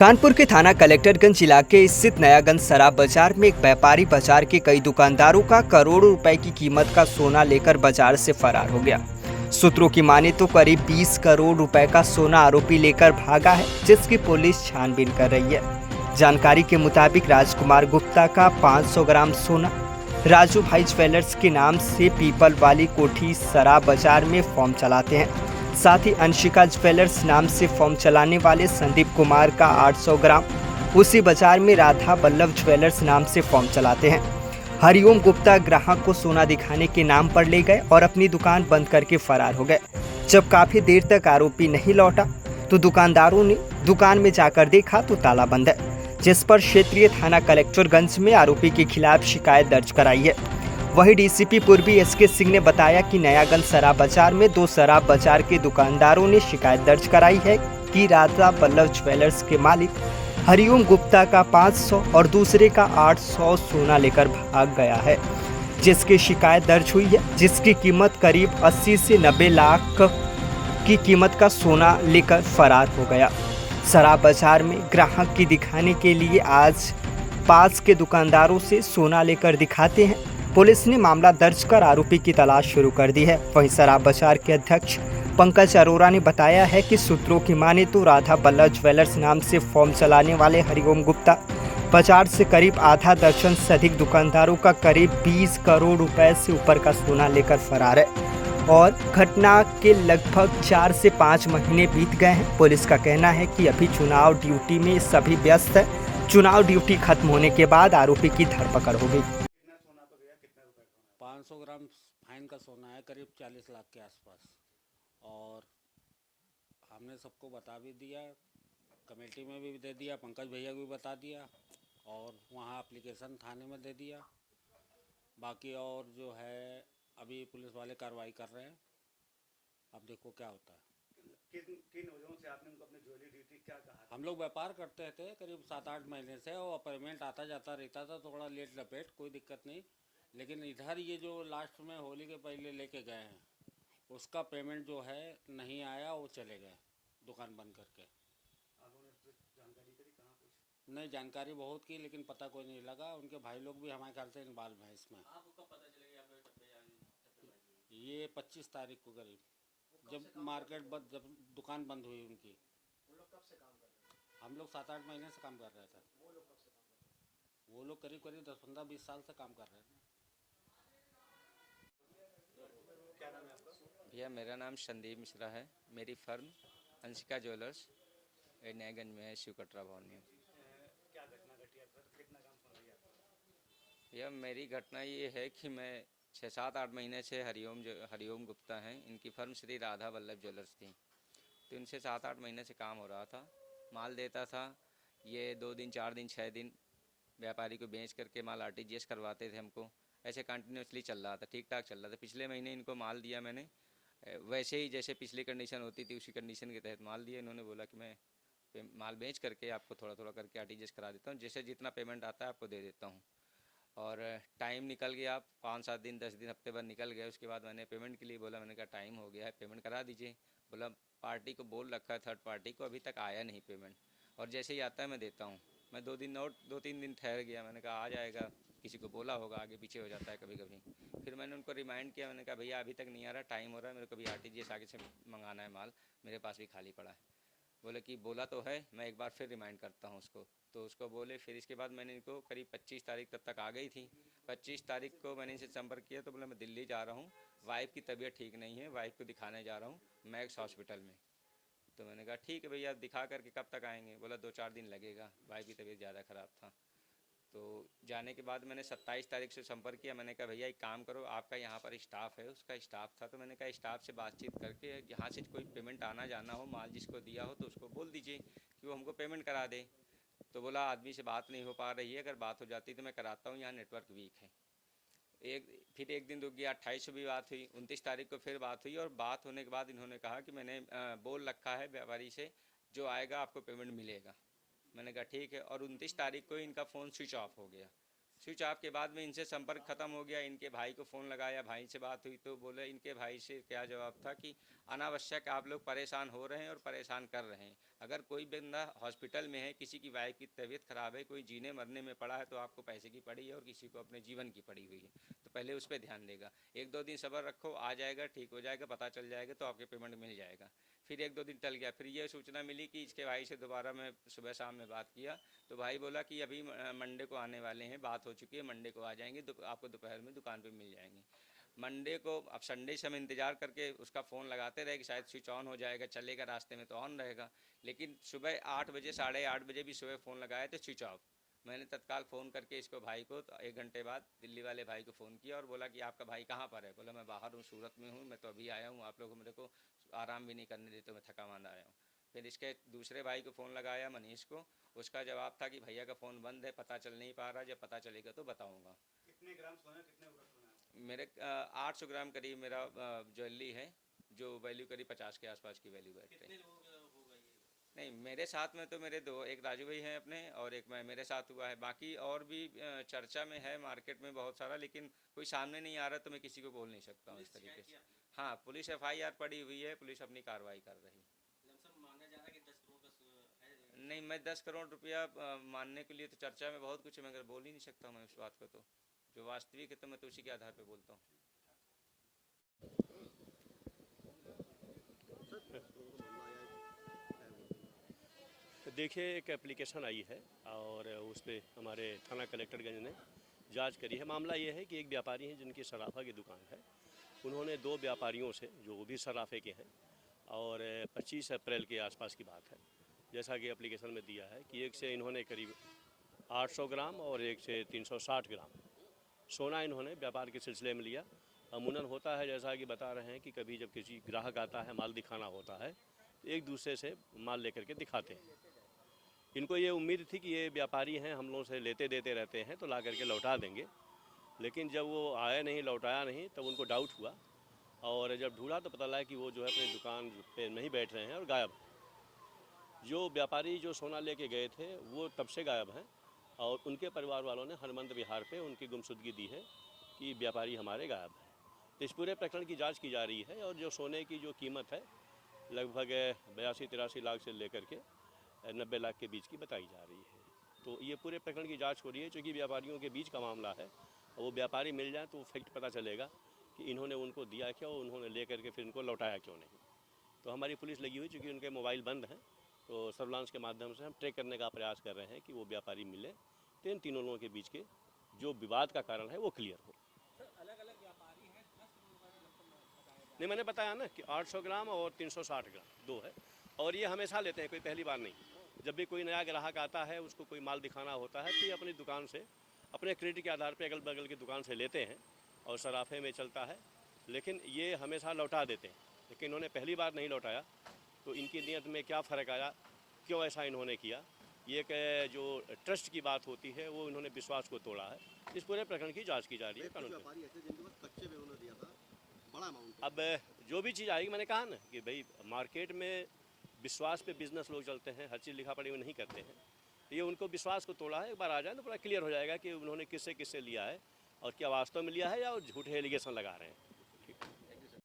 कानपुर के थाना कलेक्टरगंज इलाके स्थित नयागंज शराब बाजार में एक व्यापारी बाजार के कई दुकानदारों का करोड़ों रुपए की कीमत का सोना लेकर बाजार से फरार हो गया। सूत्रों की माने तो करीब 20 करोड़ रुपए का सोना आरोपी लेकर भागा है, जिसकी पुलिस छानबीन कर रही है। जानकारी के मुताबिक राजकुमार गुप्ता का 500 ग्राम सोना राजू भाई ज्वेलर्स के नाम से पीपल वाली कोठी शराब बाजार में फॉर्म चलाते हैं। साथ ही अंशिका ज्वेलर्स नाम से फॉर्म चलाने वाले संदीप कुमार का 800 ग्राम उसी बाजार में राधा बल्लभ ज्वेलर्स नाम से फॉर्म चलाते हैं। हरिओम गुप्ता ग्राहक को सोना दिखाने के नाम पर ले गए और अपनी दुकान बंद करके फरार हो गए। जब काफी देर तक आरोपी नहीं लौटा तो दुकानदारों ने दुकान में जाकर देखा तो ताला बंद है, जिस पर क्षेत्रीय थाना कलेक्टरगंज में आरोपी के खिलाफ शिकायत दर्ज कराई है। वहीं डीसीपी पूर्वी एसके सिंह ने बताया कि नयागंज शराब बाजार में 2 शराब बाजार के दुकानदारों ने शिकायत दर्ज कराई है कि राधा बल्लभ ज्वेलर्स के मालिक हरिओम गुप्ता का 500 और दूसरे का 800 सोना लेकर भाग गया है, जिसकी शिकायत दर्ज हुई है, जिसकी कीमत करीब 80 से 90 लाख की कीमत का सोना लेकर फरार हो गया। शराब बाजार में ग्राहक की दिखाने के लिए आज पास के दुकानदारों से सोना लेकर दिखाते हैं। पुलिस ने मामला दर्ज कर आरोपी की तलाश शुरू कर दी है। वहीं शराब बाजार के अध्यक्ष पंकज अरोरा ने बताया है कि सूत्रों की माने तो राधा बल्लभ ज्वेलर्स नाम से फॉर्म चलाने वाले हरिओम गुप्ता बाजार से करीब आधा दर्जन से अधिक दुकानदारों का करीब 20 करोड़ रुपए से ऊपर का सोना लेकर फरार है और घटना के लगभग 4 से 5 महीने बीत गए हैं। पुलिस का कहना है कि अभी चुनाव ड्यूटी में सभी व्यस्त है। चुनाव ड्यूटी खत्म होने के बाद आरोपी की धरपकड़ होगी। 500 ग्राम फाइन का सोना है, करीब 40 लाख के आसपास। और हमने सबको बता भी दिया, कमेटी में भी दे दिया, पंकज भैया को भी बता दिया और वहाँ एप्लीकेशन थाने में दे दिया। बाकी और जो है अभी पुलिस वाले कार्रवाई कर रहे हैं, अब देखो क्या होता है। किन वजहों से आपने उनको अपनी ज्वेलरी दी थी, क्या कहा? हम लोग व्यापार करते थे करीब 7-8 महीने से और पेमेंट आता जाता रहता था, थोड़ा लेट लपेट, कोई दिक्कत नहीं। लेकिन इधर ये जो लास्ट में होली के पहले लेके गए हैं, उसका पेमेंट जो है नहीं आया, वो चले गए दुकान बंद करके। जानकारी करी कहाँ कुछ? नहीं, जानकारी बहुत की लेकिन पता कोई नहीं लगा। उनके भाई लोग भी हमारे ख्याल से इन्वॉल्व हैं इसमें। आपको कब पता चलेगा? ये 25 तारीख को करीब, जब मार्केट बंद, जब दुकान बंद हुई उनकी। वो लोग कब से काम कर रहे थे? हम लोग 7-8 महीने से काम कर रहे थे। वो लोग कब से काम कर रहे थे? वो लोग करीब 10-15-20 साल से काम कर रहे थे। क्या नाम है आपका? भैया मेरा नाम संदीप मिश्रा है। मेरी फर्म अंशिका ज्वेलर्स नयागंज में है, शिव कटरा भवन में। क्या घटना घटी है सर? कितना काम सुन रही है आपको? भैया मेरी घटना ये है कि मैं 6-7-8 महीने से हरिओम गुप्ता हैं, इनकी फर्म श्री राधा बल्लभ ज्वेलर्स थी। तो इनसे 7-8 महीने से काम हो रहा था, माल देता था। ये 2 दिन 4 दिन 6 दिन व्यापारी को बेच करके माल आरटीजीएस करवाते थे हमको। ऐसे कंटिन्यूसली चल रहा था, ठीक ठाक चल रहा था। पिछले महीने इनको माल दिया मैंने, वैसे ही जैसे पिछली कंडीशन होती थी उसी कंडीशन के तहत माल दिया। इन्होंने बोला कि मैं माल बेच करके आपको थोड़ा थोड़ा करके आरटीजीएस करा देता हूँ, जैसे जितना पेमेंट आता है आपको दे देता हूँ। और टाइम निकल गया, 5-7 दिन 10 दिन हफ्ते भर निकल गए। उसके बाद मैंने पेमेंट के लिए बोला, मैंने कहा टाइम हो गया है, पेमेंट करा दीजिए। बोला पार्टी को बोल रखा है, थर्ड पार्टी को, अभी तक आया नहीं पेमेंट, और जैसे ही आता है मैं देता हूँ। मैं 2-3 दिन ठहर गया, मैंने कहा आ जाएगा, किसी को बोला होगा, आगे पीछे हो जाता है कभी कभी। फिर मैंने उनको रिमाइंड किया, मैंने कहा भैया अभी तक नहीं आ रहा, टाइम हो रहा है, मेरे को भी आरटीजीएस आगे से मंगाना है माल, मेरे पास भी खाली पड़ा है। बोले कि बोला तो है, मैं एक बार फिर रिमाइंड करता हूँ उसको। तो उसको बोले, फिर इसके बाद मैंने इनको करीब 25 तारीख तब तक आ गई थी। 25 तारीख को मैंने इनसे संपर्क किया तो बोला मैं दिल्ली जा रहा हूँ, वाइफ की तबीयत ठीक नहीं है, वाइफ को दिखाने जा रहा हूँ मैक्स हॉस्पिटल में। तो मैंने कहा ठीक है भैया, दिखा करके कब तक आएंगे? बोला 2-4 दिन लगेगा, वाइफ की तबीयत ज़्यादा ख़राब था। तो जाने के बाद मैंने 27 तारीख से संपर्क किया। मैंने कहा भैया एक काम करो, आपका यहाँ पर स्टाफ है, उसका स्टाफ था, तो मैंने कहा स्टाफ से बातचीत करके यहाँ से कोई पेमेंट आना जाना हो, माल जिसको दिया हो तो उसको बोल दीजिए कि वो हमको पेमेंट करा दे। तो बोला आदमी से बात नहीं हो पा रही है, अगर बात हो जाती तो मैं कराता हूँ, यहाँ नेटवर्क वीक है। फिर एक दिन रुक गया, 28 को भी बात हुई, 29 तारीख को फिर बात हुई। और बात होने के बाद इन्होंने कहा कि मैंने बोल रखा है व्यापारी से, जो आएगा आपको पेमेंट मिलेगा। मैंने कहा ठीक है। और 29 तारीख को इनका फ़ोन स्विच ऑफ हो गया। स्विच ऑफ के बाद में इनसे संपर्क खत्म हो गया। इनके भाई को फ़ोन लगाया, भाई से बात हुई तो बोले, इनके भाई से क्या जवाब था कि अनावश्यक आप लोग परेशान हो रहे हैं और परेशान कर रहे हैं। अगर कोई बंदा हॉस्पिटल में है, किसी की वाइफ की तबीयत ख़राब है, कोई जीने मरने में पड़ा है तो आपको पैसे की पड़ी है और किसी को अपने जीवन की पड़ी हुई है, तो पहले उस पर ध्यान देगा। 1-2 दिन सब्र रखो, आ जाएगा, ठीक हो जाएगा, पता चल जाएगा तो आपके पेमेंट मिल जाएगा। फिर 1-2 दिन टल गया, फिर ये सूचना मिली कि इसके भाई से दोबारा मैं सुबह शाम में बात किया तो भाई बोला कि अभी मंडे को आने वाले हैं, बात हो चुकी है, मंडे को आ जाएंगे, आपको दोपहर में दुकान पे मिल जाएंगे। मंडे को, अब संडे से हम इंतज़ार करके उसका फ़ोन लगाते रहे कि शायद स्विच ऑन हो जाएगा, चलेगा, रास्ते में तो ऑन रहेगा। लेकिन सुबह 8 बजे, 8:30 बजे भी सुबह फ़ोन लगाया तो स्विच ऑफ। मैंने तत्काल फ़ोन करके इसको भाई को तो 1 घंटे बाद दिल्ली वाले भाई को फ़ोन किया और बोला कि आपका भाई कहाँ पर है? बोला मैं बाहर हूँ, सूरत में हूँ, मैं तो अभी आया हूँ, आप लोग मेरे को आराम भी नहीं करने देते, मैं थका मांदा आया हूँ। फिर इसके दूसरे भाई को फ़ोन लगाया, मनीष को, उसका जवाब था कि भैया का फ़ोन बंद है, पता चल नहीं पा रहा, जब पता चलेगा तो बताऊँगा। कितने ग्राम सोना, कितने भर सोना है? मेरे 800 ग्राम करीब मेरा ज्वेलरी है, जो वैल्यू करीब 50 के आसपास की वैल्यू बैठ रही है। होगा ये? नहीं, मेरे साथ में तो मेरे दो, एक राजू भाई हैं अपने और एक मैं, मेरे साथ हुआ है। बाकी और भी चर्चा में है मार्केट में बहुत सारा, लेकिन कोई सामने नहीं आ रहा तो मैं किसी को बोल नहीं सकता हूँ इस तरीके से। हाँ, पुलिस FIR पड़ी हुई है, पुलिस अपनी कार्रवाई कर रही है। मांगा जा रहा है कि 10 करोड़ का है। नहीं, मैं 10 करोड़ रुपया मानने के लिए तो चर्चा में बहुत कुछ है, मगर बोल ही नहीं सकता मैं उस बात को, तो जो वास्तविक है तो मैं तो उसी के आधार पर बोलता हूँ। देखिए, एक एप्लीकेशन आई है और उस पर हमारे थाना कलेक्टरगंज ने जांच करी है। मामला ये है कि एक व्यापारी हैं जिनकी सराफा की दुकान है, उन्होंने 2 व्यापारियों से, जो भी सराफे के हैं, और 25 अप्रैल के आसपास की बात है, जैसा कि एप्लीकेशन में दिया है, कि एक से इन्होंने करीब 800 ग्राम और एक से 360 ग्राम सोना इन्होंने व्यापार के सिलसिले में लिया। अमूमन होता है, जैसा कि बता रहे हैं, कि कभी जब किसी ग्राहक आता है, माल दिखाना होता है, तो एक दूसरे से माल लेकर के दिखाते हैं। इनको ये उम्मीद थी कि ये व्यापारी हैं, हम लोगों से लेते देते रहते हैं तो ला करके लौटा देंगे, लेकिन जब वो आया नहीं, लौटाया नहीं, तब उनको डाउट हुआ और जब ढूंढा तो पता लगा कि वो जो है अपनी दुकान पे नहीं बैठ रहे हैं और गायब हैं। जो व्यापारी जो सोना लेके गए थे वो तब से गायब हैं और उनके परिवार वालों ने हनुमंत विहार पे उनकी गुमशुदगी दी है कि व्यापारी हमारे गायब हैं। तो इस पूरे प्रकरण की जाँच की जा रही है और जो सोने की जो कीमत है लगभग 82-83 लाख से लेकर के 90 लाख के बीच की बताई जा रही है। तो ये पूरे प्रकरण की जांच हो रही है, चूँकि व्यापारियों के बीच का मामला है, वो व्यापारी मिल जाए तो फैक्ट पता चलेगा कि इन्होंने उनको दिया क्या और उन्होंने ले करके फिर इनको लौटाया क्यों नहीं। तो हमारी पुलिस लगी हुई, चूँकि उनके मोबाइल बंद हैं, तो सर्विलांस के माध्यम से हम ट्रैक करने का प्रयास कर रहे हैं कि वो व्यापारी मिले, तो इन तीनों लोगों के बीच के जो विवाद का कारण है वो क्लियर हो। अलग-अलग व्यापारी हैं, 10 करोड़ का लमसम नहीं, मैंने बताया ना कि 800 ग्राम और 360 ग्राम 2 है, और ये हमेशा लेते हैं, कोई पहली बार नहीं। जब भी कोई नया ग्राहक आता है, उसको कोई माल दिखाना होता है, तो ये अपनी दुकान से, अपने क्रेडिट के आधार पे अगल बगल की दुकान से लेते हैं और सराफे में चलता है, लेकिन ये हमेशा लौटा देते हैं। लेकिन इन्होंने पहली बार नहीं लौटाया, तो इनकी नीयत में क्या फ़र्क आया, क्यों ऐसा इन्होंने किया, ये एक जो ट्रस्ट की बात होती है वो इन्होंने विश्वास को तोड़ा है। इस पूरे प्रकरण की जाँच की जा रही है कानून पे। अब जो भी चीज़ आएगी, मैंने कहा ना कि भाई मार्केट में विश्वास पे बिजनेस लोग चलते हैं, हर चीज़ लिखा पढ़ी में नहीं करते हैं। तो ये उनको विश्वास को तोड़ा है, एक बार आ जाए तो पूरा क्लियर हो जाएगा कि उन्होंने किससे किससे लिया है और क्या वास्तव में लिया है या झूठे एलिगेशन लगा रहे हैं।